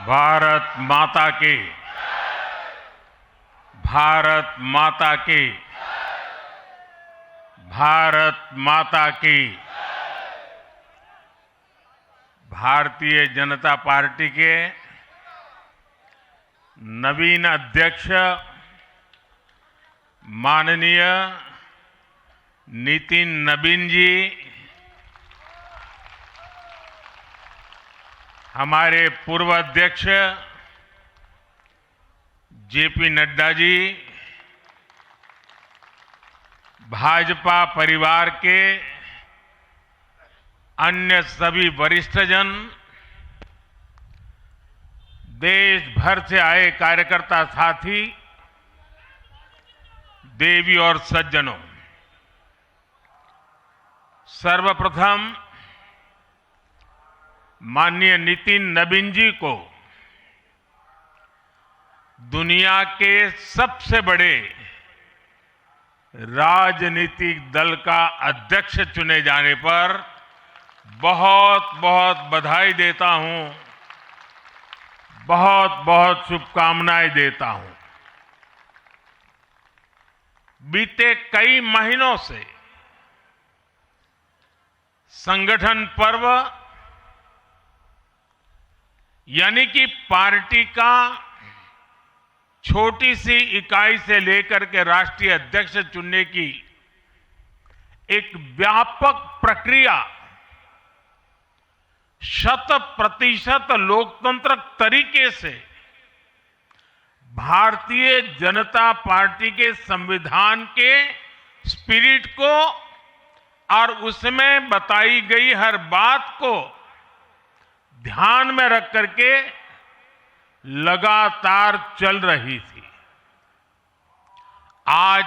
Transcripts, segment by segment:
भारत माता की, भारत माता की, भारत माता की। भारतीय जनता पार्टी के नवीन अध्यक्ष माननीय नितिन नबीन जी, हमारे पूर्व अध्यक्ष जेपी नड्डा जी, भाजपा परिवार के अन्य सभी वरिष्ठजन, देश भर से आए कार्यकर्ता साथी, देवी और सज्जनों, सर्वप्रथम माननीय नितिन नबीन जी को दुनिया के सबसे बड़े राजनीतिक दल का अध्यक्ष चुने जाने पर बहुत बहुत बधाई देता हूं, बहुत बहुत शुभकामनाएं देता हूं। बीते कई महीनों से संगठन पर्व यानी कि पार्टी का छोटी सी इकाई से लेकर के राष्ट्रीय अध्यक्ष चुनने की एक व्यापक प्रक्रिया 100% लोकतंत्र तरीके से भारतीय जनता पार्टी के संविधान के स्पिरिट को और उसमें बताई गई हर बात को ध्यान में रख करके लगातार चल रही थी। आज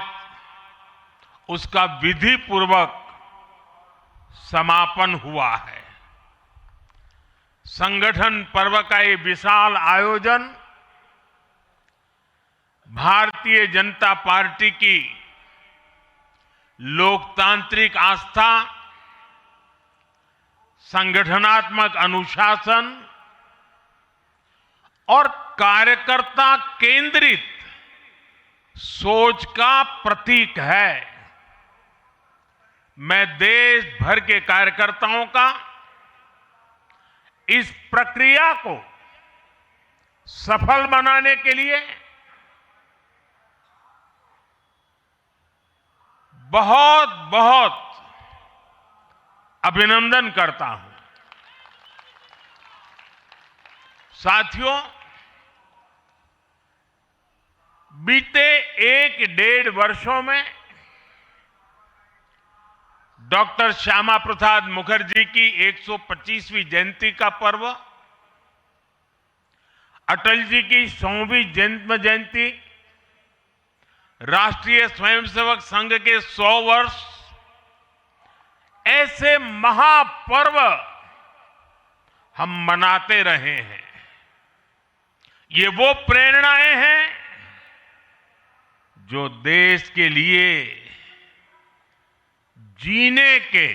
उसका विधि पूर्वक समापन हुआ है। संगठन पर्व का ये विशाल आयोजन भारतीय जनता पार्टी की लोकतांत्रिक आस्था, संगठनात्मक अनुशासन और कार्यकर्ता केंद्रित सोच का प्रतीक है। मैं देश भर के कार्यकर्ताओं का इस प्रक्रिया को सफल बनाने के लिए बहुत बहुत अभिनंदन करता हूं। साथियों, बीते 1-1.5 वर्षों में डॉक्टर श्यामा प्रसाद मुखर्जी की 125वीं जयंती का पर्व, अटल जी की 100वीं जन्म जयंती, राष्ट्रीय स्वयंसेवक संघ के 100 वर्ष, ऐसे महापर्व हम मनाते रहे हैं। ये वो प्रेरणाएं हैं जो देश के लिए जीने के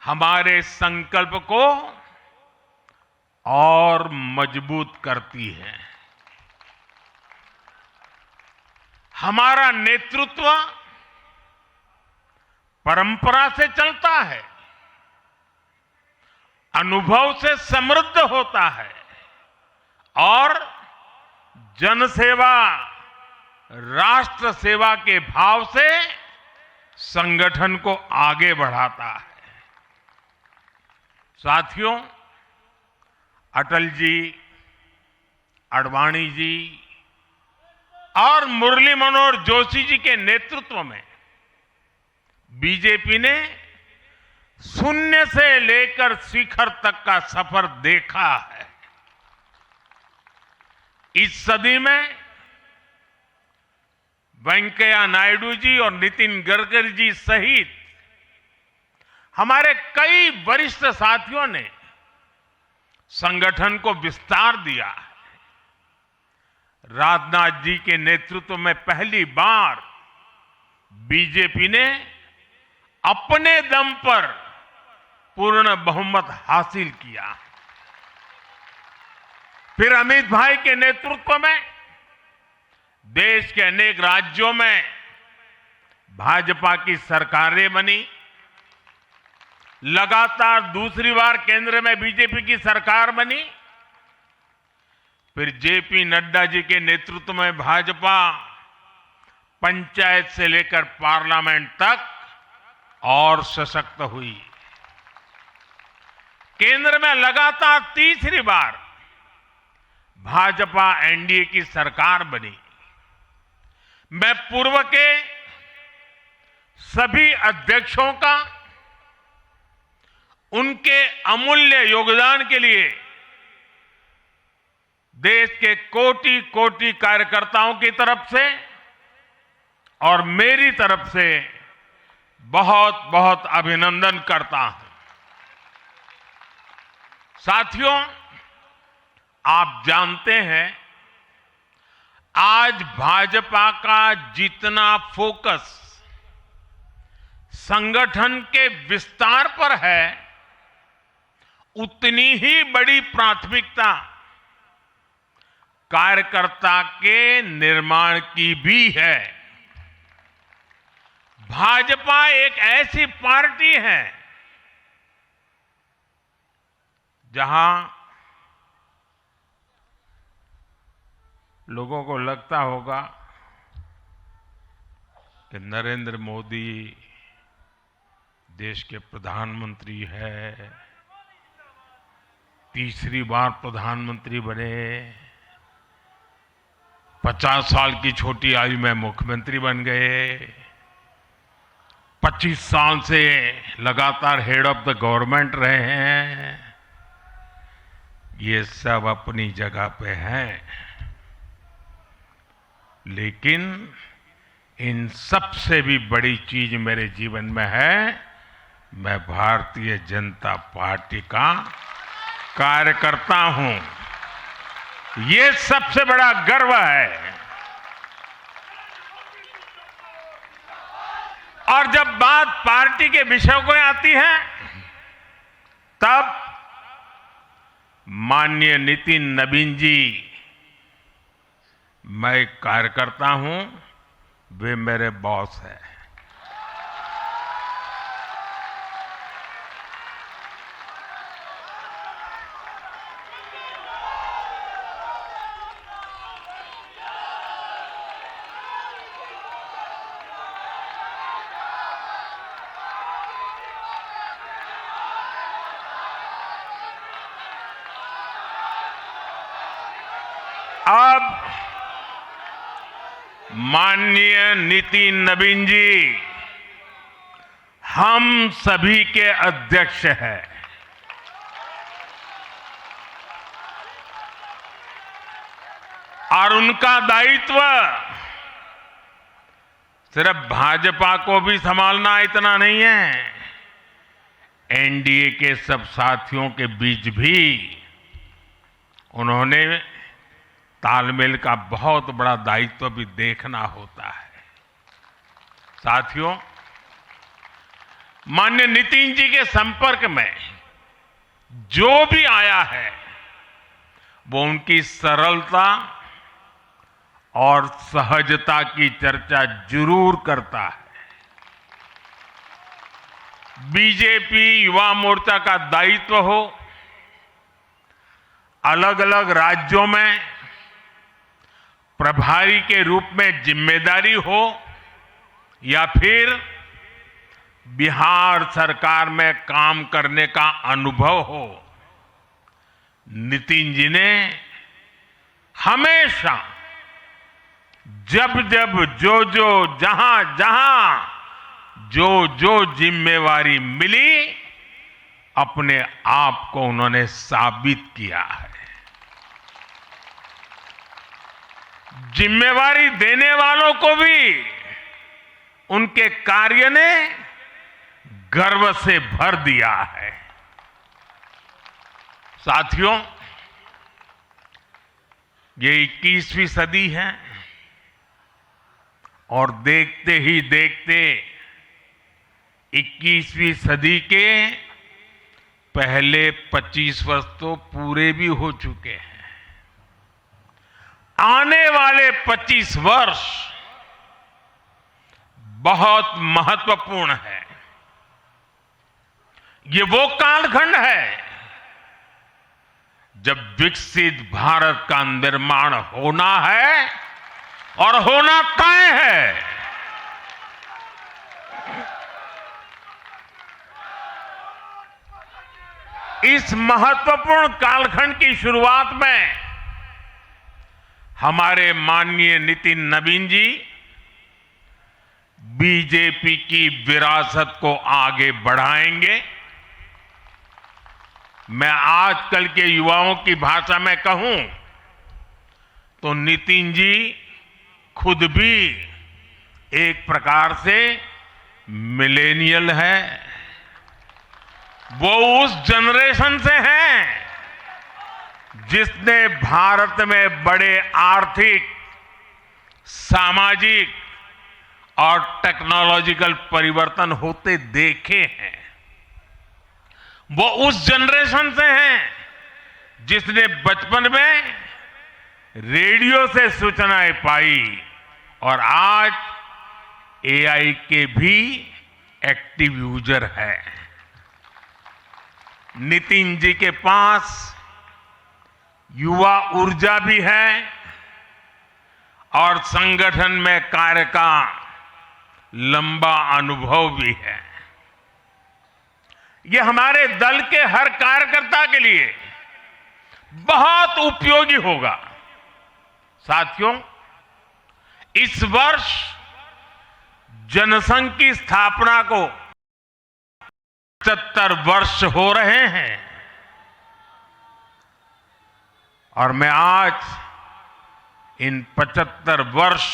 हमारे संकल्प को और मजबूत करती है। हमारा नेतृत्व परंपरा से चलता है, अनुभव से समृद्ध होता है और जनसेवा, राष्ट्र सेवा के भाव से संगठन को आगे बढ़ाता है। साथियों, अटल जी, आडवाणी जी और मुरली मनोहर जोशी जी के नेतृत्व में बीजेपी ने शून्य से लेकर शिखर तक का सफर देखा है। इस सदी में वेंकैया नायडू जी और नितिन गडकरी जी सहित हमारे कई वरिष्ठ साथियों ने संगठन को विस्तार दिया है। राजनाथ जी के नेतृत्व में पहली बार बीजेपी ने अपने दम पर पूर्ण बहुमत हासिल किया। फिर अमित भाई के नेतृत्व में देश के अनेक राज्यों में भाजपा की सरकारें बनी। लगातार दूसरी बार केंद्र में बीजेपी की सरकार बनी। फिर जेपी नड्डा जी के नेतृत्व में भाजपा पंचायत से लेकर पार्लियामेंट तक और सशक्त हुई। केंद्र में लगातार तीसरी बार भाजपा एनडीए की सरकार बनी। मैं पूर्व के सभी अध्यक्षों का उनके अमूल्य योगदान के लिए देश के कोटि कोटि कार्यकर्ताओं की तरफ से और मेरी तरफ से बहुत बहुत अभिनंदन करता हूं। साथियों, आप जानते हैं आज भाजपा का जितना फोकस संगठन के विस्तार पर है, उतनी ही बड़ी प्राथमिकता कार्यकर्ता के निर्माण की भी है। भाजपा एक ऐसी पार्टी है जहां लोगों को लगता होगा कि नरेंद्र मोदी देश के प्रधानमंत्री है, तीसरी बार प्रधानमंत्री बने, 50 साल की छोटी आयु में मुख्यमंत्री बन गए, 25 साल से लगातार हेड ऑफ द गवर्नमेंट रहे हैं। ये सब अपनी जगह पे हैं, लेकिन इन सबसे भी बड़ी चीज मेरे जीवन में है, मैं भारतीय जनता पार्टी का कार्यकर्ता हूं। ये सबसे बड़ा गर्व है। और जब बात पार्टी के विषयों को आती है, तब माननीय नितिन नवीन जी, मैं एक कार्यकर्ता हूं, वे मेरे बॉस हैं। अब माननीय नितिन नवीन जी हम सभी के अध्यक्ष हैं। और उनका दायित्व सिर्फ भाजपा को भी संभालना इतना नहीं है, एनडीए के सब साथियों के बीच भी उन्होंने तालमेल का बहुत बड़ा दायित्व भी देखना होता है। साथियों, माननीय नितिन जी के संपर्क में जो भी आया है, वो उनकी सरलता और सहजता की चर्चा जरूर करता है। बीजेपी युवा मोर्चा का दायित्व हो, अलग अलग राज्यों में प्रभारी के रूप में जिम्मेदारी हो, या फिर बिहार सरकार में काम करने का अनुभव हो, नितिन जी ने हमेशा जब जब जो जहां जहां जो जिम्मेवारी मिली, अपने आप को उन्होंने साबित किया है। जिम्मेवारी देने वालों को भी उनके कार्य ने गर्व से भर दिया है। साथियों, ये 21वीं सदी है और देखते ही देखते 21वीं सदी के पहले 25 वर्ष तो पूरे भी हो चुके हैं। आने वाले 25 वर्ष बहुत महत्वपूर्ण है। ये वो कालखंड है जब विकसित भारत का निर्माण होना है और होना तय है। इस महत्वपूर्ण कालखंड की शुरुआत में हमारे माननीय नितिन नवीन जी बीजेपी की विरासत को आगे बढ़ाएंगे। मैं आजकल के युवाओं की भाषा में कहूं तो नितिन जी खुद भी एक प्रकार से मिलेनियल है। वो उस जनरेशन से हैं जिसने भारत में बड़े आर्थिक, सामाजिक और टेक्नोलॉजिकल परिवर्तन होते देखे हैं। वो उस जनरेशन से हैं जिसने बचपन में रेडियो से सूचनाएं पाई और आज एआई के भी एक्टिव यूजर है। नितिन जी के पास युवा ऊर्जा भी है और संगठन में कार्य का लंबा अनुभव भी है। ये हमारे दल के हर कार्यकर्ता के लिए बहुत उपयोगी होगा। साथियों, इस वर्ष जनसंघ की स्थापना को 75 वर्ष हो रहे हैं और मैं आज इन 75 वर्ष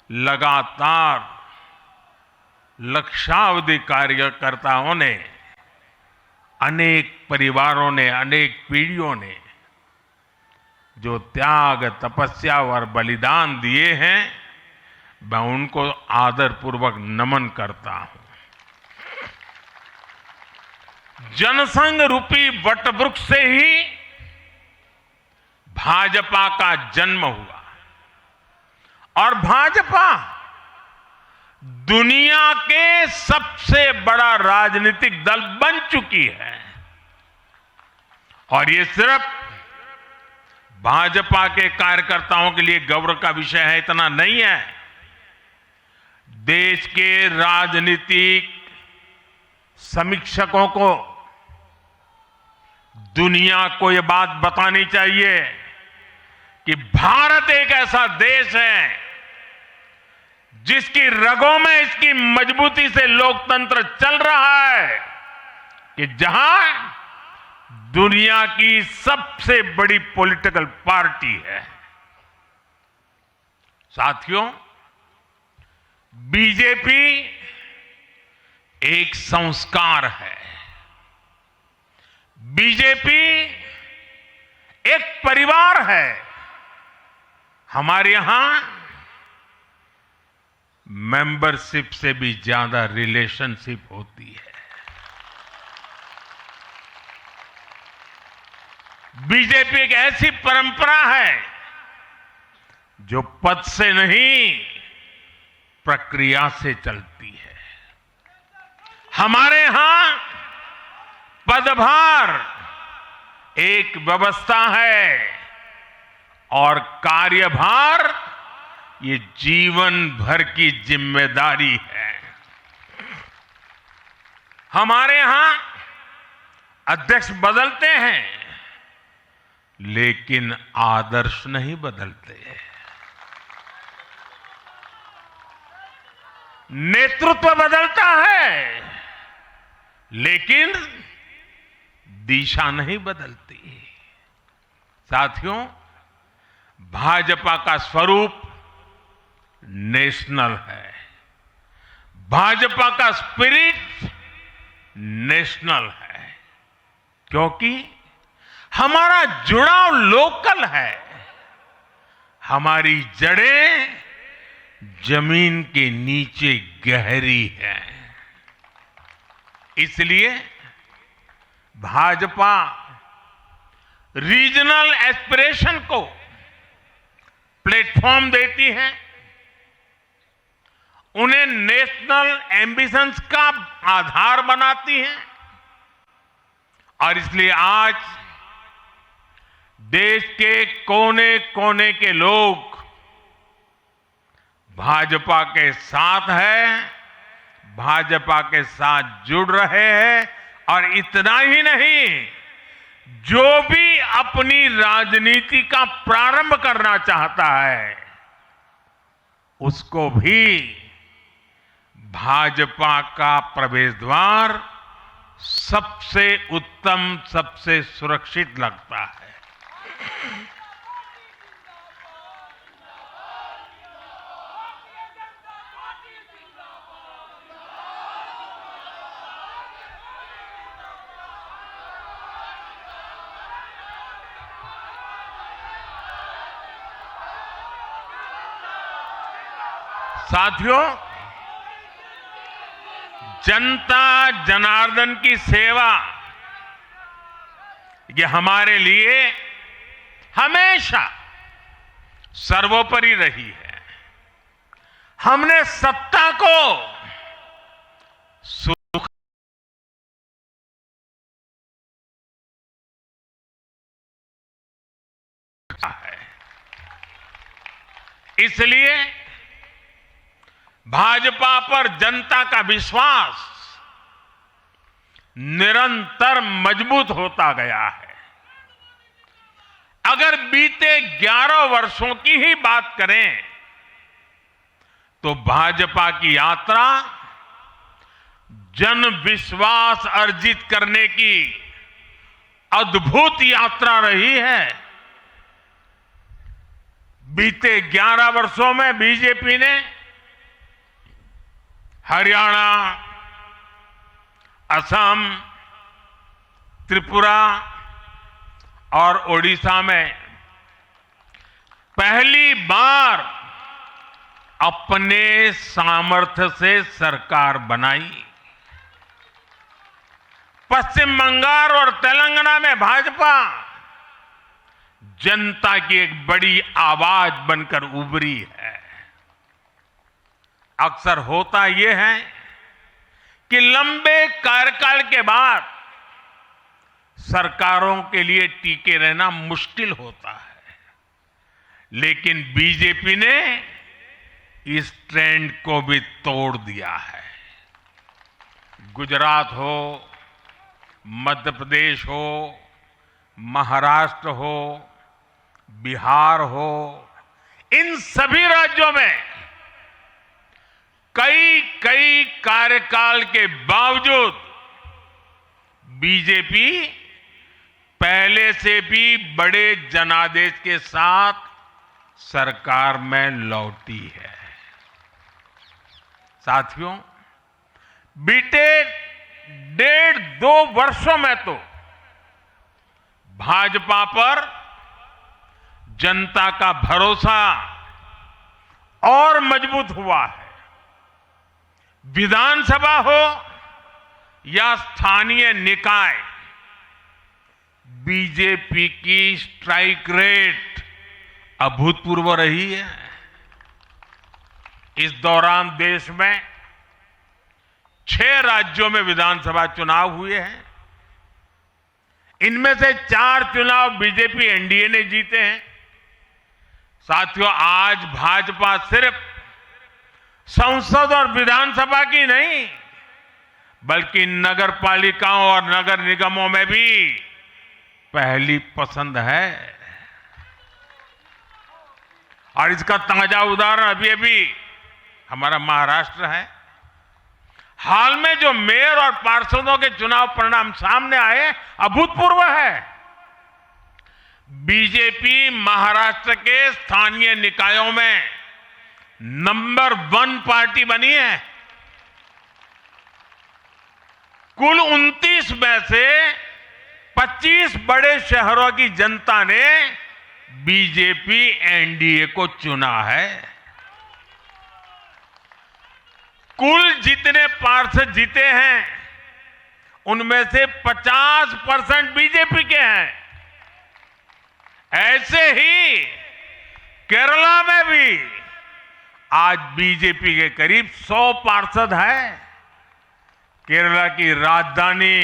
लगातार लक्षावधि कार्यकर्ताओं ने, अनेक परिवारों ने, अनेक पीढ़ियों ने जो त्याग, तपस्या और बलिदान दिए हैं, मैं उनको आदरपूर्वक नमन करता हूं। जनसंघ रूपी वटवृक्ष से ही भाजपा का जन्म हुआ और भाजपा दुनिया के सबसे बड़ा राजनीतिक दल बन चुकी है। और ये सिर्फ भाजपा के कार्यकर्ताओं के लिए गौरव का विषय है, इतना नहीं है। देश के राजनीतिक समीक्षकों को दुनिया को यह बात बतानी चाहिए कि भारत एक ऐसा देश है जिसकी रगों में इसकी मजबूती से लोकतंत्र चल रहा है, कि जहां दुनिया की सबसे बड़ी पॉलिटिकल पार्टी है। साथियों, बीजेपी एक संस्कार है। बीजेपी एक परिवार है। हमारे यहां मेंबरशिप से भी ज्यादा रिलेशनशिप होती है। बीजेपी एक ऐसी परंपरा है जो पद से नहीं, प्रक्रिया से चलती है। हमारे यहां पदभार एक व्यवस्था है और कार्यभार ये जीवन भर की जिम्मेदारी है। हमारे यहां अध्यक्ष बदलते हैं लेकिन आदर्श नहीं बदलते। नेतृत्व बदलता है लेकिन दिशा नहीं बदलती। साथियों, भाजपा का स्वरूप नेशनल है। भाजपा का स्पिरिट नेशनल है, क्योंकि हमारा जुड़ाव लोकल है। हमारी जड़ें जमीन के नीचे गहरी है। इसलिए भाजपा रीजनल एस्पिरेशन को प्लेटफॉर्म देती है, उन्हें नेशनल एम्बिशंस का आधार बनाती हैं। और इसलिए आज देश के कोने कोने के लोग भाजपा के साथ हैं, भाजपा के साथ जुड़ रहे हैं। और इतना ही नहीं, जो भी अपनी राजनीति का प्रारंभ करना चाहता है, उसको भी भाजपा का प्रवेश द्वार सबसे उत्तम, सबसे सुरक्षित लगता है। साथियों, जनता जनार्दन की सेवा ये हमारे लिए हमेशा सर्वोपरि रही है। हमने सत्ता को सुख है, इसलिए भाजपा पर जनता का विश्वास निरंतर मजबूत होता गया है। अगर बीते 11 वर्षों की ही बात करें तो भाजपा की यात्रा जन विश्वास अर्जित करने की अद्भुत यात्रा रही है। बीते 11 वर्षों में बीजेपी ने हरियाणा, असम, त्रिपुरा और ओडिशा में पहली बार अपने सामर्थ्य से सरकार बनाई। पश्चिम बंगाल और तेलंगाना में भाजपा जनता की एक बड़ी आवाज बनकर उभरी है। अक्सर होता यह है कि लंबे कार्यकाल के बाद सरकारों के लिए टिके रहना मुश्किल होता है, लेकिन बीजेपी ने इस ट्रेंड को भी तोड़ दिया है। गुजरात हो, मध्य प्रदेश हो, महाराष्ट्र हो, बिहार हो, इन सभी राज्यों में कई कार्यकाल के बावजूद बीजेपी पहले से भी बड़े जनादेश के साथ सरकार में लौटी है। साथियों, बीते 1.5-2 वर्षों में तो भाजपा पर जनता का भरोसा और मजबूत हुआ है। विधानसभा हो या स्थानीय निकाय, बीजेपी की स्ट्राइक रेट अभूतपूर्व रही है। इस दौरान देश में 6 राज्यों में विधानसभा चुनाव हुए हैं। इनमें से 4 चुनाव बीजेपी एनडीए ने जीते हैं। साथियों, आज भाजपा सिर्फ संसद और विधानसभा की नहीं, बल्कि नगर पालिकाओं और नगर निगमों में भी पहली पसंद है। और इसका ताजा उदाहरण अभी हमारा महाराष्ट्र है। हाल में जो मेयर और पार्षदों के चुनाव परिणाम सामने आए, अभूतपूर्व है। बीजेपी महाराष्ट्र के स्थानीय निकायों में नंबर 1 पार्टी बनी है। कुल 29 में से 25 बड़े शहरों की जनता ने बीजेपी एनडीए को चुना है। कुल जितने पार्षद जीते हैं, उनमें से 50% बीजेपी के हैं। ऐसे ही केरला में भी आज बीजेपी के करीब 100 पार्षद हैं। केरला की राजधानी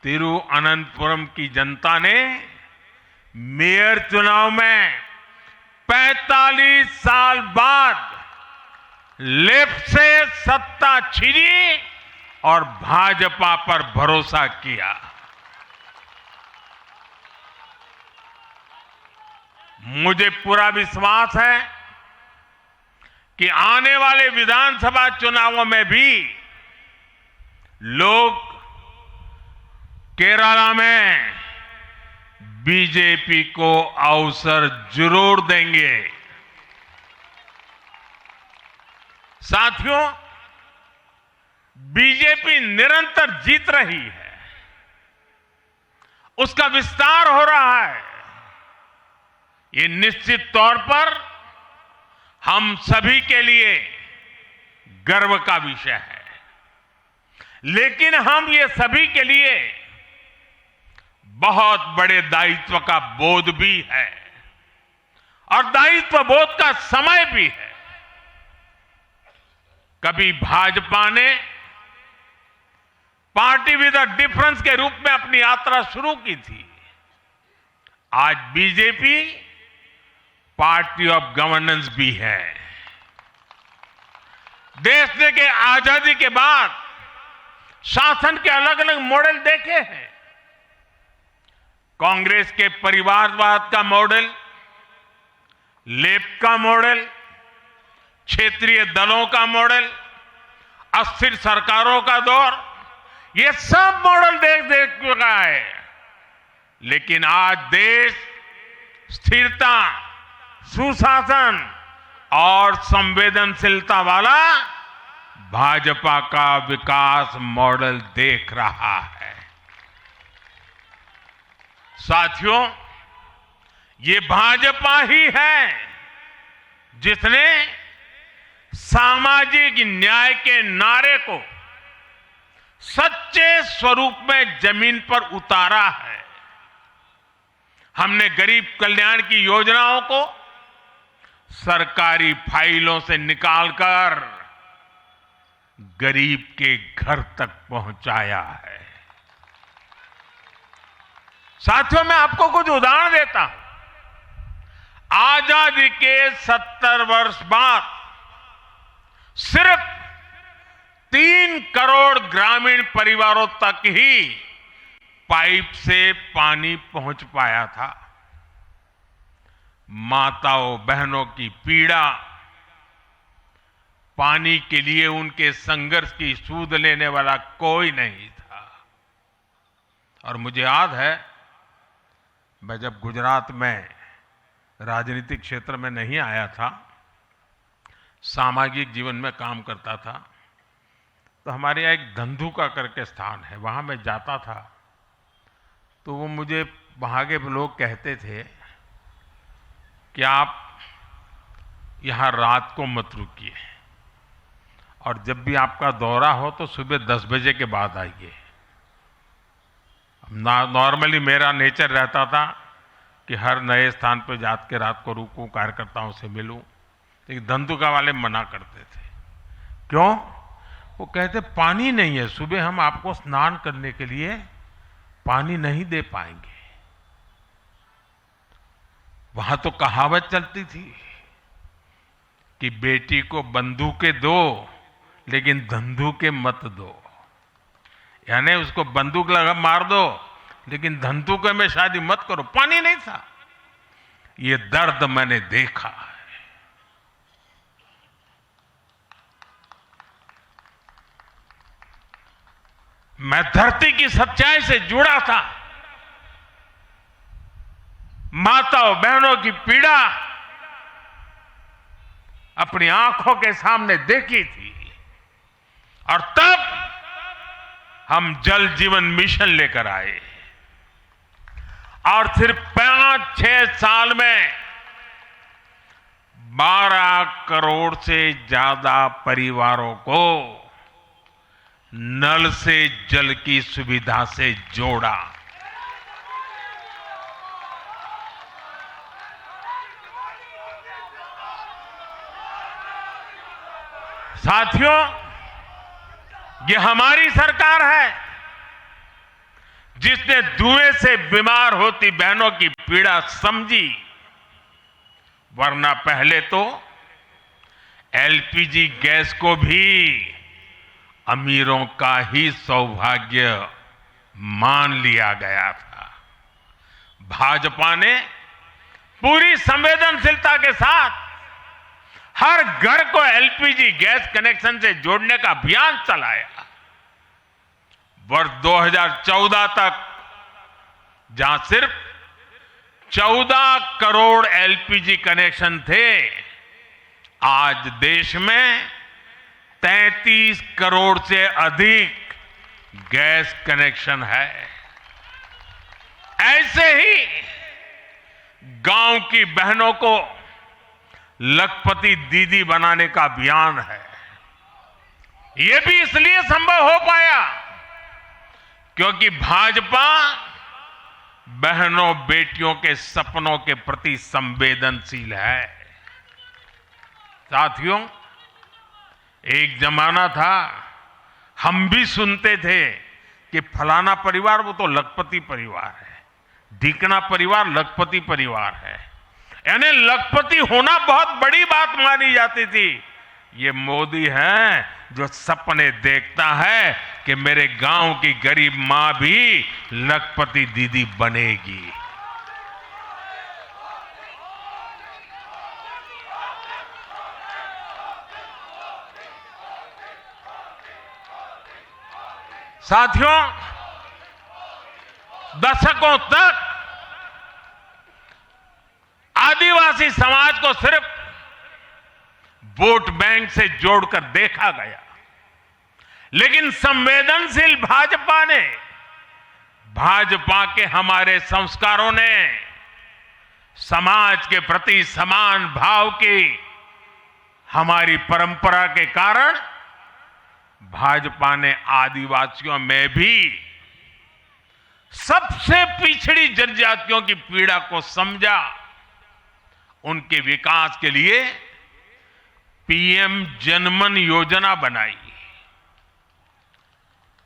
तिरुअनंतपुरम की जनता ने मेयर चुनाव में 45 साल बाद लेफ्ट से सत्ता छीनी और भाजपा पर भरोसा किया। मुझे पूरा विश्वास है कि आने वाले विधानसभा चुनावों में भी लोग केरला में बीजेपी को अवसर जरूर देंगे। साथियों, बीजेपी निरंतर जीत रही है, उसका विस्तार हो रहा है। ये निश्चित तौर पर हम सभी के लिए गर्व का विषय है, लेकिन हम ये सभी के लिए बहुत बड़े दायित्व का बोध भी है और दायित्व बोध का समय भी है। कभी भाजपा ने पार्टी विद अ डिफरेंस के रूप में अपनी यात्रा शुरू की थी। आज बीजेपी पार्टी ऑफ गवर्नेंस भी है। देश ने के आजादी के बाद शासन के अलग अलग मॉडल देखे हैं। कांग्रेस के परिवारवाद का मॉडल, लेफ्ट का मॉडल, क्षेत्रीय दलों का मॉडल, अस्थिर सरकारों का दौर, ये सब मॉडल देख चुका है। लेकिन आज देश स्थिरता, सुशासन और संवेदनशीलता वाला भाजपा का विकास मॉडल देख रहा है। साथियों, ये भाजपा ही है जिसने सामाजिक न्याय के नारे को सच्चे स्वरूप में जमीन पर उतारा है। हमने गरीब कल्याण की योजनाओं को सरकारी फाइलों से निकालकर गरीब के घर तक पहुंचाया है। साथियों, मैं आपको कुछ उदाहरण देता हूं। आजादी के 70 वर्ष बाद सिर्फ 3 करोड़ ग्रामीण परिवारों तक ही पाइप से पानी पहुंच पाया था। माताओं बहनों की पीड़ा, पानी के लिए उनके संघर्ष की सूध लेने वाला कोई नहीं था। और मुझे याद है, मैं जब गुजरात में राजनीतिक क्षेत्र में नहीं आया था, सामाजिक जीवन में काम करता था, तो हमारे यहाँ एक धंधुका करके स्थान है, वहाँ मैं जाता था। तो वो मुझे वहाँ के लोग कहते थे कि आप यहाँ रात को मत रुकिए और जब भी आपका दौरा हो तो सुबह 10 बजे के बाद आइए। नॉर्मली मेरा नेचर रहता था कि हर नए स्थान पर जाके रात को रुकूं, कार्यकर्ताओं से मिलूं, लेकिन धंधुका वाले मना करते थे। क्यों? वो कहते पानी नहीं है, सुबह हम आपको स्नान करने के लिए पानी नहीं दे पाएंगे। वहां तो कहावत चलती थी कि बेटी को बंदूकें दो लेकिन धंधुके मत दो, यानी उसको बंदूक लगा मार दो लेकिन धंधुके में शादी मत करो। पानी नहीं था। ये दर्द मैंने देखा है। मैं धरती की सच्चाई से जुड़ा था। माताओं बहनों की पीड़ा अपनी आंखों के सामने देखी थी। और तब हम जल जीवन मिशन लेकर आए और सिर्फ 5-6 साल में 12 करोड़ से ज्यादा परिवारों को नल से जल की सुविधा से जोड़ा। साथियों, ये हमारी सरकार है जिसने धुएं से बीमार होती बहनों की पीड़ा समझी, वरना पहले तो एलपीजी गैस को भी अमीरों का ही सौभाग्य मान लिया गया था। भाजपा ने पूरी संवेदनशीलता के साथ हर घर को एलपीजी गैस कनेक्शन से जोड़ने का अभियान चलाया। वर्ष 2014 तक जहां सिर्फ 14 करोड़ एलपीजी कनेक्शन थे, आज देश में 33 करोड़ से अधिक गैस कनेक्शन है। ऐसे ही गांव की बहनों को लखपति दीदी बनाने का अभियान है। यह भी इसलिए संभव हो पाया क्योंकि भाजपा बहनों बेटियों के सपनों के प्रति संवेदनशील है। साथियों, एक जमाना था हम भी सुनते थे कि फलाना परिवार वो तो लखपति परिवार है, ढीकना परिवार लखपति परिवार है, यानी लखपति होना बहुत बड़ी बात मानी जाती थी। ये मोदी है जो सपने देखता है कि मेरे गांव की गरीब मां भी लखपति दीदी बनेगी। साथियों, दशकों तक आदिवासी समाज को सिर्फ वोट बैंक से जोड़कर देखा गया, लेकिन संवेदनशील भाजपा ने, भाजपा के हमारे संस्कारों ने समाज के प्रति समान भाव की हमारी परंपरा के कारण भाजपा ने आदिवासियों में भी सबसे पिछड़ी जनजातियों की पीड़ा को समझा। उनके विकास के लिए पीएम जनमन योजना बनाई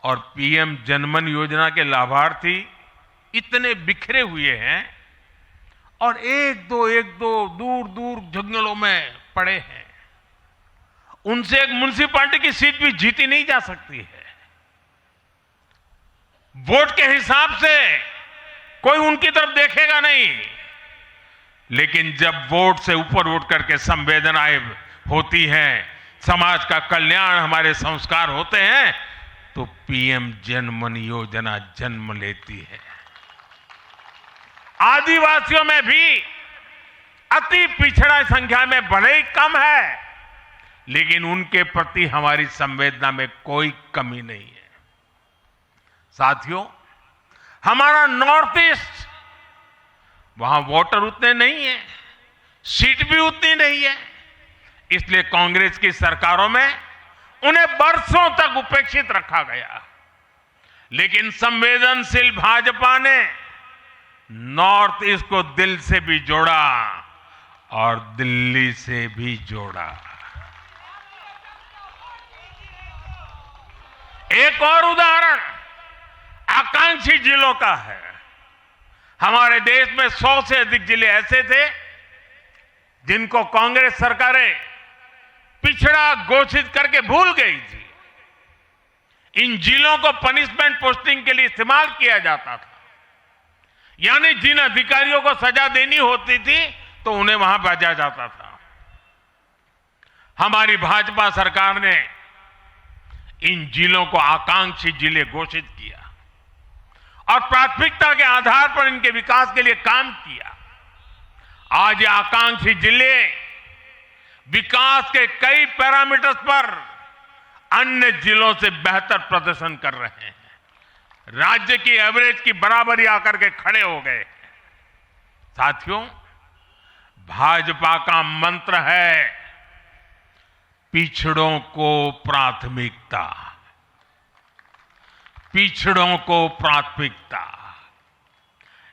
और पीएम जनमन योजना के लाभार्थी इतने बिखरे हुए हैं और एक दो दूर दूर जंगलों में पड़े हैं। उनसे एक म्युनिसिपैलिटी की सीट भी जीती नहीं जा सकती है। वोट के हिसाब से कोई उनकी तरफ देखेगा नहीं, लेकिन जब वोट से ऊपर उठ करके संवेदनाएं होती हैं, समाज का कल्याण हमारे संस्कार होते हैं, तो पीएम जनमन योजना जन्म लेती है। आदिवासियों में भी अति पिछड़ा संख्या में भले ही कम है, लेकिन उनके प्रति हमारी संवेदना में कोई कमी नहीं है। साथियों, हमारा नॉर्थ ईस्ट, वहां वोटर उतने नहीं है, सीट भी उतनी नहीं है, इसलिए कांग्रेस की सरकारों में उन्हें बरसों तक उपेक्षित रखा गया। लेकिन संवेदनशील भाजपा ने नॉर्थ ईस्ट को दिल से भी जोड़ा और दिल्ली से भी जोड़ा। एक और उदाहरण आकांक्षी जिलों का है। हमारे देश में 100 से अधिक जिले ऐसे थे जिनको कांग्रेस सरकारें पिछड़ा घोषित करके भूल गई थी। इन जिलों को पनिशमेंट पोस्टिंग के लिए इस्तेमाल किया जाता था, यानी जिन अधिकारियों को सजा देनी होती थी तो उन्हें वहां भेजा जाता था। हमारी भाजपा सरकार ने इन जिलों को आकांक्षी जिले घोषित किया और प्राथमिकता के आधार पर इनके विकास के लिए काम किया। आज ये आकांक्षी जिले विकास के कई पैरामीटर्स पर अन्य जिलों से बेहतर प्रदर्शन कर रहे हैं, राज्य की एवरेज की बराबरी आकर के खड़े हो गए। साथियों, भाजपा का मंत्र है पिछड़ों को प्राथमिकता, पिछड़ों को प्राथमिकता।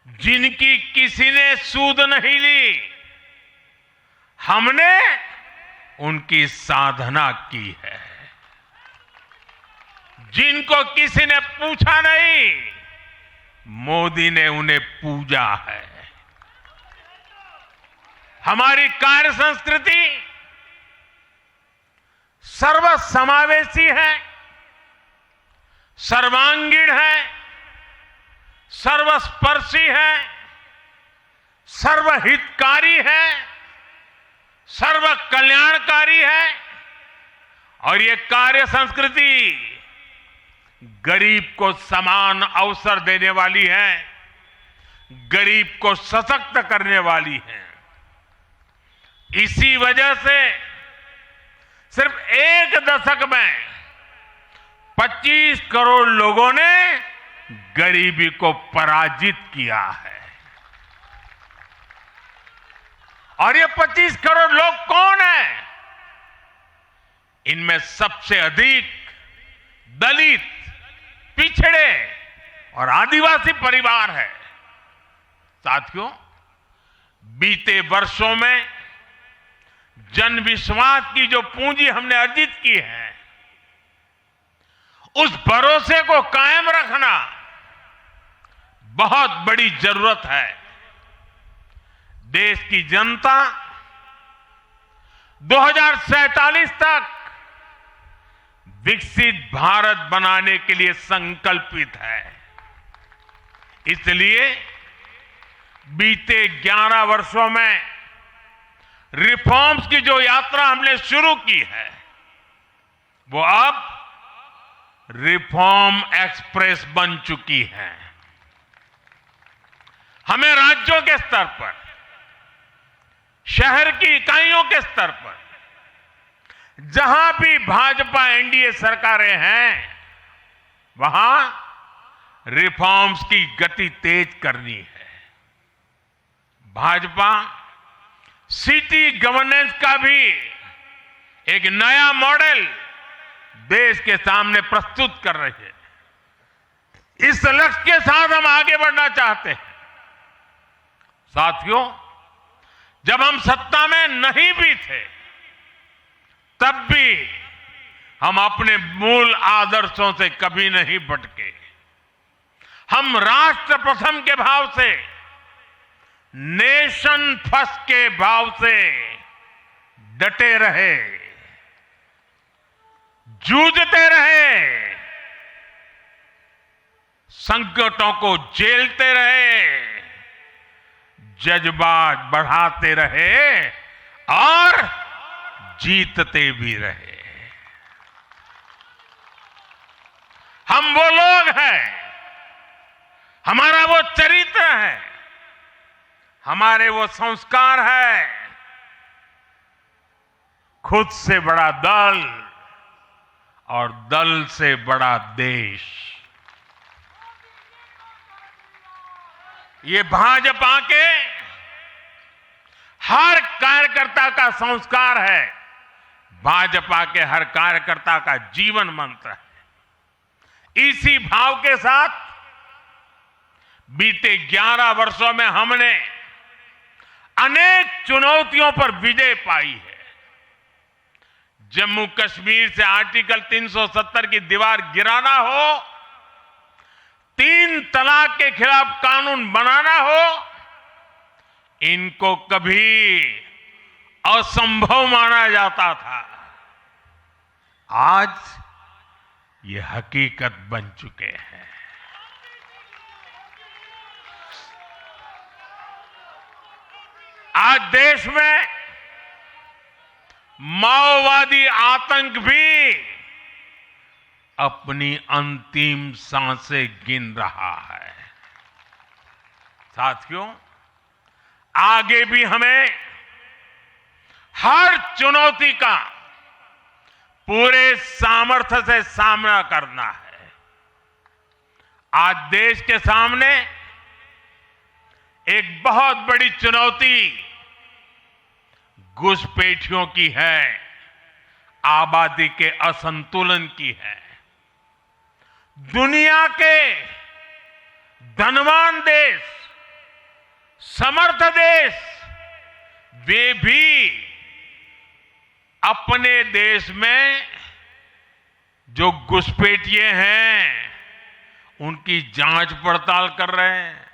जिनकी किसी ने सूद नहीं ली, हमने उनकी साधना की है। जिनको किसी ने पूछा नहीं, मोदी ने उन्हें पूजा है। हमारी कार्य संस्कृति सर्वसमावेशी है, सर्वांगीण है, सर्वस्पर्शी है, सर्वहितकारी है, सर्व कल्याणकारी है। और ये कार्य संस्कृति गरीब को समान अवसर देने वाली है, गरीब को सशक्त करने वाली है। इसी वजह से सिर्फ एक दशक में 25 करोड़ लोगों ने गरीबी को पराजित किया है। और ये 25 करोड़ लोग कौन हैं? इनमें सबसे अधिक दलित, पिछड़े और आदिवासी परिवार है। साथियों, बीते वर्षों में जन विश्वास की जो पूंजी हमने अर्जित की है, उस भरोसे को कायम रखना बहुत बड़ी जरूरत है। देश की जनता 2047 तक विकसित भारत बनाने के लिए संकल्पित है। इसलिए बीते 11 वर्षों में रिफॉर्म्स की जो यात्रा हमने शुरू की है, वो अब रिफॉर्म एक्सप्रेस बन चुकी है। हमें राज्यों के स्तर पर, शहर की इकाइयों के स्तर पर, जहां भी भाजपा एनडीए सरकारें हैं, वहां रिफॉर्म्स की गति तेज करनी है। भाजपा सिटी गवर्नेंस का भी एक नया मॉडल देश के सामने प्रस्तुत कर रही है। इस लक्ष्य के साथ हम आगे बढ़ना चाहते हैं। साथियों, जब हम सत्ता में नहीं भी थे, तब भी हम अपने मूल आदर्शों से कभी नहीं भटके। हम राष्ट्र प्रथम के भाव से, नेशन फर्स्ट के भाव से डटे रहे, जूझते रहे, संकटों को झेलते रहे, जज्बात बढ़ाते रहे और जीतते भी रहे। हम वो लोग हैं, हमारा वो चरित्र है, हमारे वो संस्कार है। खुद से बड़ा दल और दल से बड़ा देश, ये भाजपा के हर कार्यकर्ता का संस्कार है, भाजपा के हर कार्यकर्ता का जीवन मंत्र है। इसी भाव के साथ बीते 11 वर्षों में हमने अनेक चुनौतियों पर विजय पाई है। जम्मू कश्मीर से आर्टिकल 370 की दीवार गिराना हो, 3 तलाक के खिलाफ कानून बनाना हो, इनको कभी असंभव माना जाता था। आज ये हकीकत बन चुके हैं। आज देश में माओवादी आतंक भी अपनी अंतिम सांसें गिन रहा है। साथियों, आगे भी हमें हर चुनौती का पूरे सामर्थ्य से सामना करना है। आज देश के सामने एक बहुत बड़ी चुनौती घुसपैठियों की है, आबादी के असंतुलन की है। दुनिया के धनवान देश, समर्थ देश, वे भी अपने देश में जो घुसपैठिए हैं उनकी जांच पड़ताल कर रहे हैं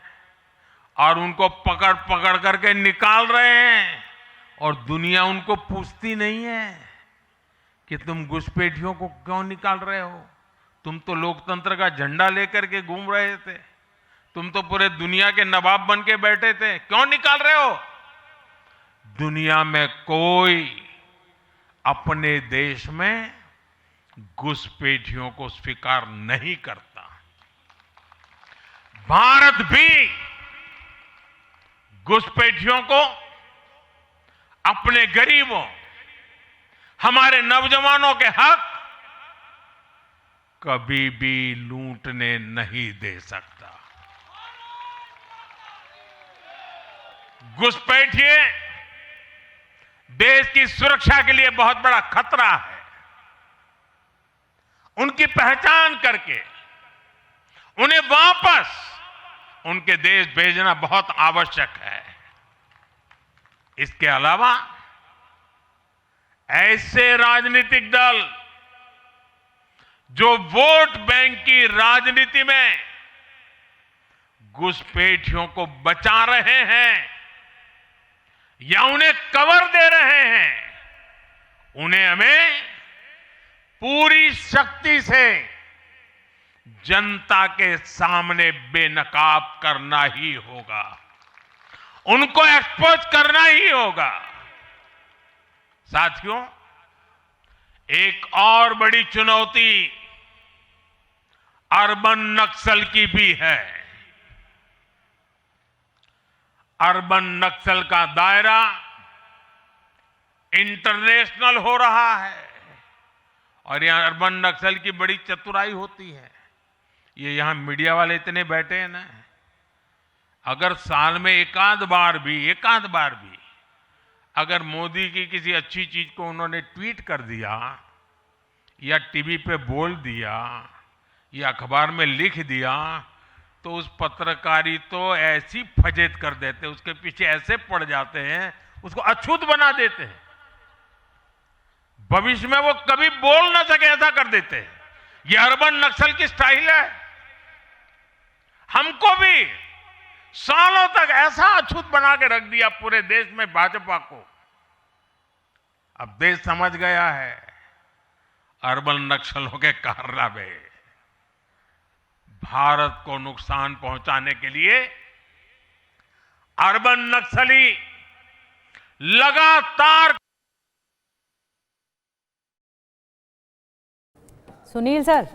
और उनको पकड़ पकड़ करके निकाल रहे हैं, और दुनिया उनको पूछती नहीं है कि तुम घुसपैठियों को क्यों निकाल रहे हो। तुम तो लोकतंत्र का झंडा लेकर के घूम रहे थे, तुम तो पूरे दुनिया के नवाब बन के बैठे थे, क्यों निकाल रहे हो। दुनिया में कोई अपने देश में घुसपैठियों को स्वीकार नहीं करता। भारत भी घुसपैठियों को अपने गरीबों, हमारे नौजवानों के हक कभी भी लूटने नहीं दे सकता। घुसपैठिए देश की सुरक्षा के लिए बहुत बड़ा खतरा है। उनकी पहचान करके उन्हें वापस उनके देश भेजना बहुत आवश्यक है। इसके अलावा ऐसे राजनीतिक दल जो वोट बैंक की राजनीति में घुसपैठियों को बचा रहे हैं या उन्हें कवर दे रहे हैं, उन्हें हमें पूरी शक्ति से जनता के सामने बेनकाब करना ही होगा, उनको एक्सपोज करना ही होगा। साथियों, एक और बड़ी चुनौती अर्बन नक्सल की भी है। अर्बन नक्सल का दायरा इंटरनेशनल हो रहा है और यहां अर्बन नक्सल की बड़ी चतुराई होती है। ये यहां मीडिया वाले इतने बैठे हैं ना, अगर साल में एकाध बार भी अगर मोदी की किसी अच्छी चीज को उन्होंने ट्वीट कर दिया या टीवी पे बोल दिया या अखबार में लिख दिया, तो उस पत्रकारी तो ऐसी फजेत कर देते, उसके पीछे ऐसे पड़ जाते हैं, उसको अछूत बना देते हैं, भविष्य में वो कभी बोल ना सके ऐसा कर देते हैं। ये अर्बन नक्सल की स्टाइल है। हमको भी सालों तक ऐसा अछूत बना के रख दिया पूरे देश में भाजपा को। अब देश समझ गया है अर्बन नक्सलों के कारनामे। भारत को नुकसान पहुंचाने के लिए अर्बन नक्सली लगातार। सुनील सर,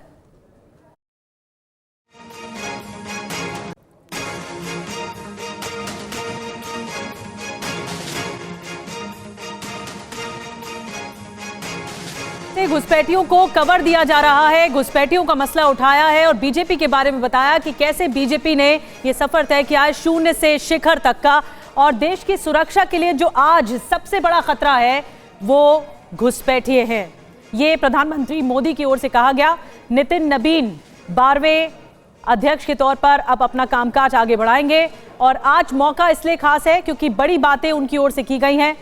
घुसपैठियों को कवर दिया जा रहा है, घुसपैठियों का मसला उठाया है और बीजेपी के बारे में बताया कि कैसे बीजेपी ने यह सफर तय किया है शून्य से शिखर तक का, और देश की सुरक्षा के लिए जो आज सबसे बड़ा खतरा है वो घुसपैठिए हैं। ये प्रधानमंत्री मोदी की ओर से कहा गया। नितिन नबीन 12वें अध्यक्ष के तौर पर अब अपना कामकाज आगे बढ़ाएंगे और आज मौका इसलिए खास है क्योंकि बड़ी बातें उनकी ओर से की गई हैं,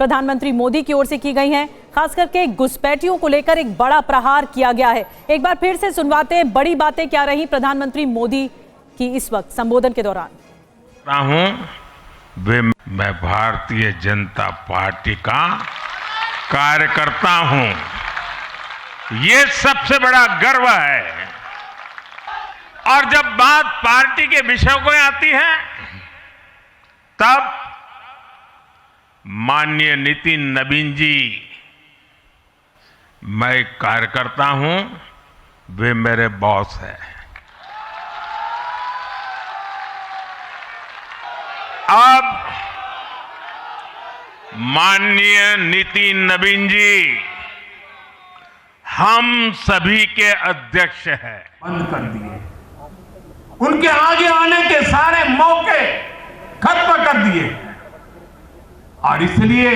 प्रधानमंत्री मोदी की ओर से की गई हैं। खास करके घुसपैठियों को लेकर एक बड़ा प्रहार किया गया है। एक बार फिर से सुनवाते हैं बड़ी बातें क्या रही प्रधानमंत्री मोदी की इस वक्त संबोधन के दौरान। मैं भारतीय जनता पार्टी का कार्यकर्ता हूं, ये सबसे बड़ा गर्व है। और जब बात पार्टी के विषय को आती है तब माननीय नितिन नबीन जी, मैं कार्यकर्ता हूं, वे मेरे बॉस हैं। अब माननीय नितिन नबीन जी हम सभी के अध्यक्ष हैं। बंद कर दिए, उनके आगे आने के सारे मौके खत्म कर दिए और इसलिए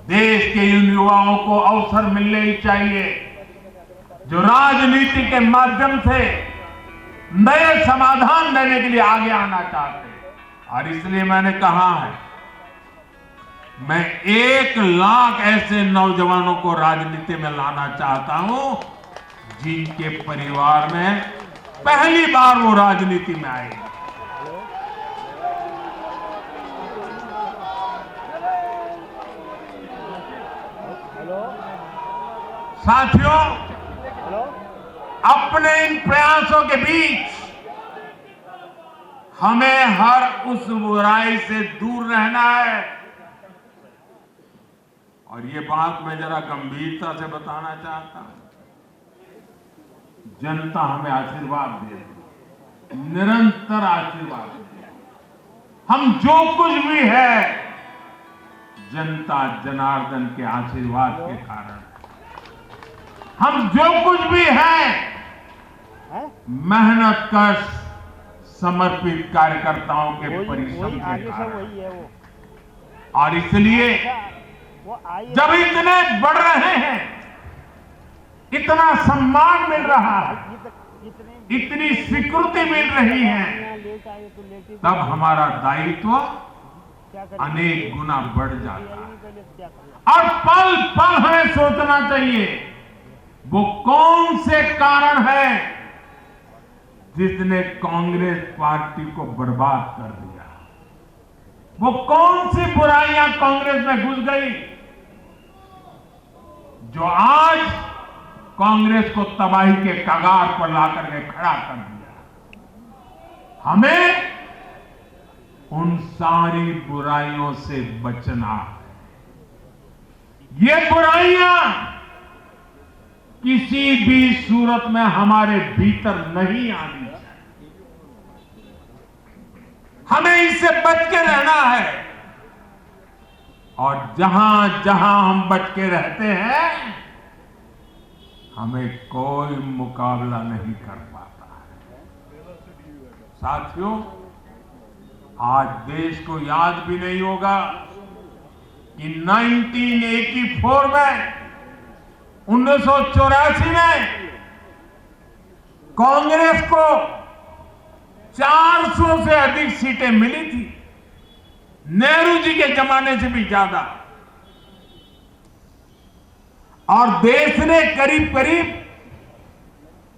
देश के इन युवाओं को अवसर मिलने ही चाहिए जो राजनीति के माध्यम से नए समाधान देने के लिए आगे आना चाहते हैं। और इसलिए मैंने कहा है मैं 1 लाख ऐसे नौजवानों को राजनीति में लाना चाहता हूं जिनके परिवार में पहली बार वो राजनीति में आए। साथियों, अपने इन प्रयासों के बीच हमें हर उस बुराई से दूर रहना है। और ये बात मैं जरा गंभीरता से बताना चाहता हूं। जनता हमें आशीर्वाद दे रही, निरंतर आशीर्वाद दे। हम जो कुछ भी है जनता जनार्दन के आशीर्वाद के कारण। हम जो कुछ भी है मेहनत कश समर्पित कार्यकर्ताओं के परिश्रम के कारण। और इसलिए जब इतने बढ़ रहे हैं, इतना सम्मान मिल रहा है, इतनी स्वीकृति मिल रही है, तब हमारा दायित्व अनेक गुना बढ़ जाता है। और पल पल हमें सोचना चाहिए वो कौन से कारण है जिसने कांग्रेस पार्टी को बर्बाद कर दिया। वो कौन सी बुराइयां कांग्रेस में घुस गई जो आज कांग्रेस को तबाही के कगार पर लाकर के खड़ा कर दिया। हमें उन सारी बुराइयों से बचना है। ये बुराइयां किसी भी सूरत में हमारे भीतर नहीं आनी चाहिए। हमें इससे बच के रहना है। और जहां जहां हम बच के रहते हैं, हमें कोई मुकाबला नहीं कर पाता है। साथियों, आज देश को याद भी नहीं होगा कि 1984 में 1984 में कांग्रेस को 400 से अधिक सीटें मिली थी, नेहरू जी के जमाने से भी ज्यादा। और देश ने करीब करीब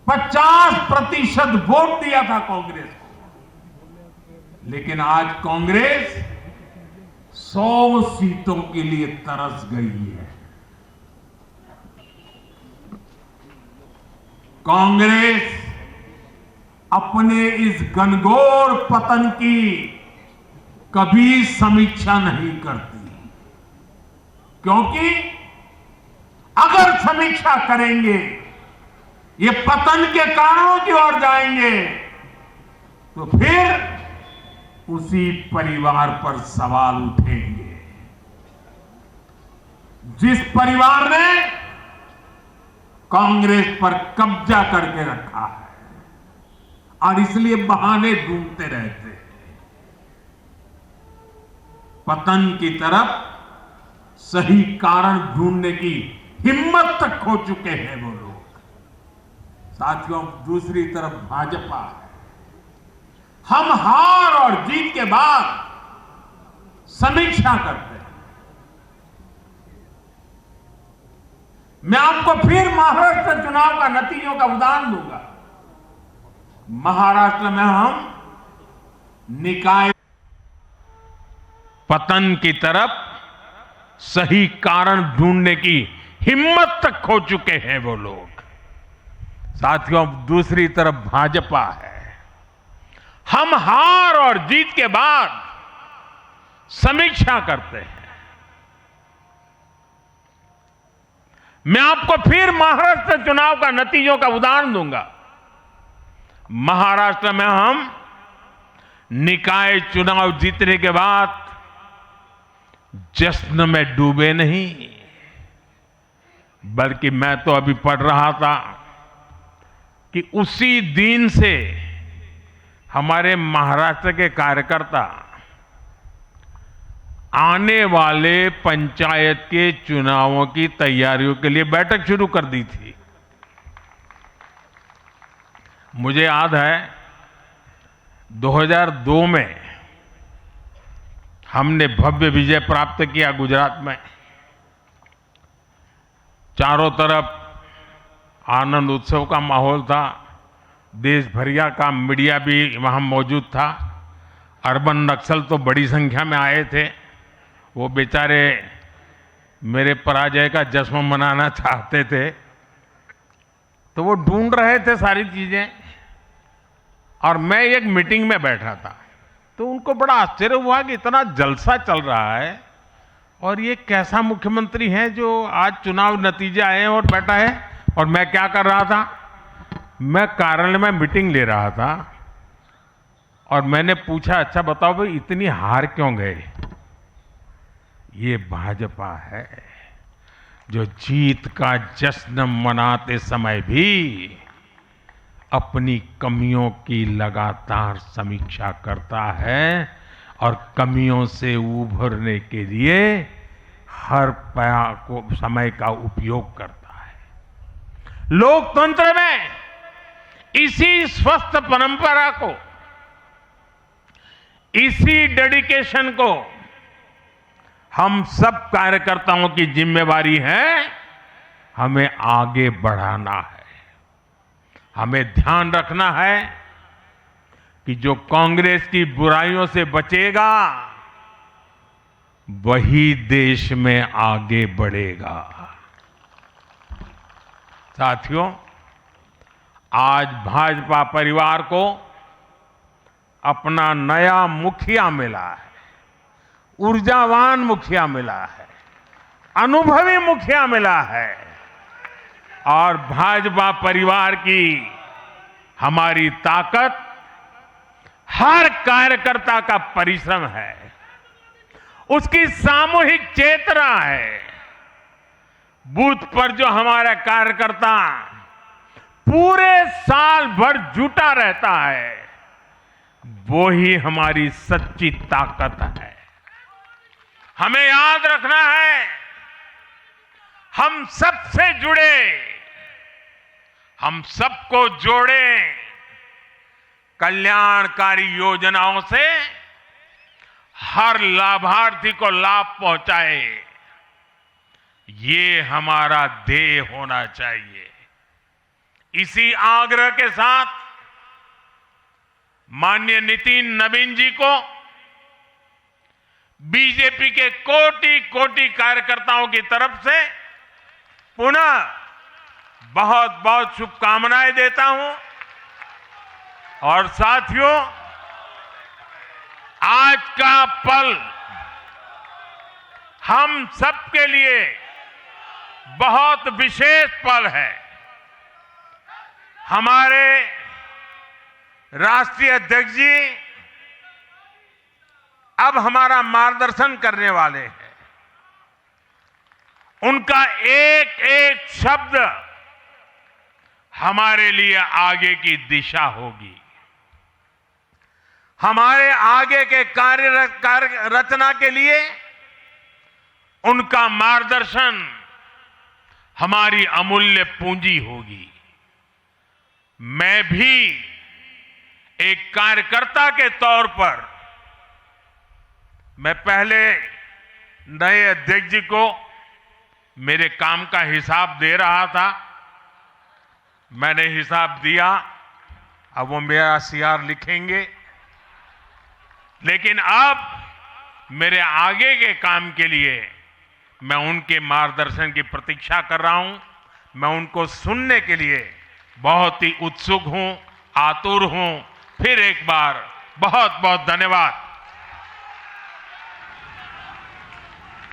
50% वोट दिया था कांग्रेस को। लेकिन आज कांग्रेस 100 सीटों के लिए तरस गई है। कांग्रेस अपने इस घनघोर पतन की कभी समीक्षा नहीं करती, क्योंकि अगर समीक्षा करेंगे, ये पतन के कारणों की ओर जाएंगे, तो फिर उसी परिवार पर सवाल उठेंगे जिस परिवार ने कांग्रेस पर कब्जा करके रखा है। और इसलिए बहाने ढूंढते रहते हैं। पतन की तरफ सही कारण ढूंढने की हिम्मत तक खो चुके हैं वो लोग। साथियों, दूसरी तरफ भाजपा है। हम हार और जीत के बाद समीक्षा करते हैं। मैं आपको फिर महाराष्ट्र चुनाव का नतीजों का उदाहरण दूंगा। महाराष्ट्र में हम निकाय पतन की तरफ सही कारण ढूंढने की हिम्मत तक खो चुके हैं वो लोग। साथियों, दूसरी तरफ भाजपा है। हम हार और जीत के बाद समीक्षा करते हैं। मैं आपको फिर महाराष्ट्र चुनाव का नतीजों का उदाहरण दूंगा। महाराष्ट्र में हम निकाय चुनाव जीतने के बाद जश्न में डूबे नहीं, बल्कि मैं तो अभी पढ़ रहा था कि उसी दिन से हमारे महाराष्ट्र के कार्यकर्ता आने वाले पंचायत के चुनावों की तैयारियों के लिए बैठक शुरू कर दी थी। मुझे याद है 2002 में हमने भव्य विजय प्राप्त किया गुजरात में। चारों तरफ आनंद उत्सव का माहौल था। देश भरिया का मीडिया भी वहां मौजूद था। अर्बन नक्सल तो बड़ी संख्या में आए थे। वो बेचारे मेरे पराजय का जश्न मनाना चाहते थे, तो वो ढूंढ रहे थे सारी चीजें। और मैं एक मीटिंग में बैठा था, तो उनको बड़ा आश्चर्य हुआ कि इतना जलसा चल रहा है और ये कैसा मुख्यमंत्री है जो आज चुनाव नतीजे आए हैं और बैठा है। और मैं क्या कर रहा था, मैं कार्यालय में मीटिंग ले रहा था और मैंने पूछा, अच्छा बताओ भाई इतनी हार क्यों गए। ये भाजपा है जो जीत का जश्न मनाते समय भी अपनी कमियों की लगातार समीक्षा करता है और कमियों से उभरने के लिए हर समय का उपयोग करता है। लोकतंत्र में इसी स्वस्थ परंपरा को, इसी डेडिकेशन को हम सब कार्यकर्ताओं की जिम्मेवारी है, हमें आगे बढ़ाना है। हमें ध्यान रखना है कि जो कांग्रेस की बुराइयों से बचेगा वही देश में आगे बढ़ेगा। साथियों, आज भाजपा परिवार को अपना नया मुखिया मिला है, ऊर्जावान मुखिया मिला है, अनुभवी मुखिया मिला है। और भाजपा परिवार की हमारी ताकत हर कार्यकर्ता का परिश्रम है, उसकी सामूहिक चेतना है। बूथ पर जो हमारा कार्यकर्ता पूरे साल भर जुटा रहता है, वो ही हमारी सच्ची ताकत है। हमें याद रखना है, हम सबसे जुड़े, हम सबको जोड़ें, कल्याणकारी योजनाओं से हर लाभार्थी को लाभ पहुंचाए, ये हमारा ध्येय होना चाहिए। इसी आग्रह के साथ माननीय नितिन नवीन जी को बीजेपी के कोटि कोटि कार्यकर्ताओं की तरफ से पुनः बहुत बहुत शुभकामनाएं देता हूं। और साथियों, आज का पल हम सबके लिए बहुत विशेष पल है। हमारे राष्ट्रीय अध्यक्ष जी अब हमारा मार्गदर्शन करने वाले हैं। उनका एक एक शब्द हमारे लिए आगे की दिशा होगी। हमारे आगे के कार्य रचना के लिए उनका मार्गदर्शन हमारी अमूल्य पूंजी होगी। मैं भी एक कार्यकर्ता के तौर पर मैं पहले नए अध्यक्ष जी को मेरे काम का हिसाब दे रहा था। मैंने हिसाब दिया, अब वो मेरा सीआर लिखेंगे। लेकिन अब मेरे आगे के काम के लिए मैं उनके मार्गदर्शन की प्रतीक्षा कर रहा हूं। मैं उनको सुनने के लिए बहुत ही उत्सुक हूं, आतुर हूं। फिर एक बार बहुत बहुत धन्यवाद।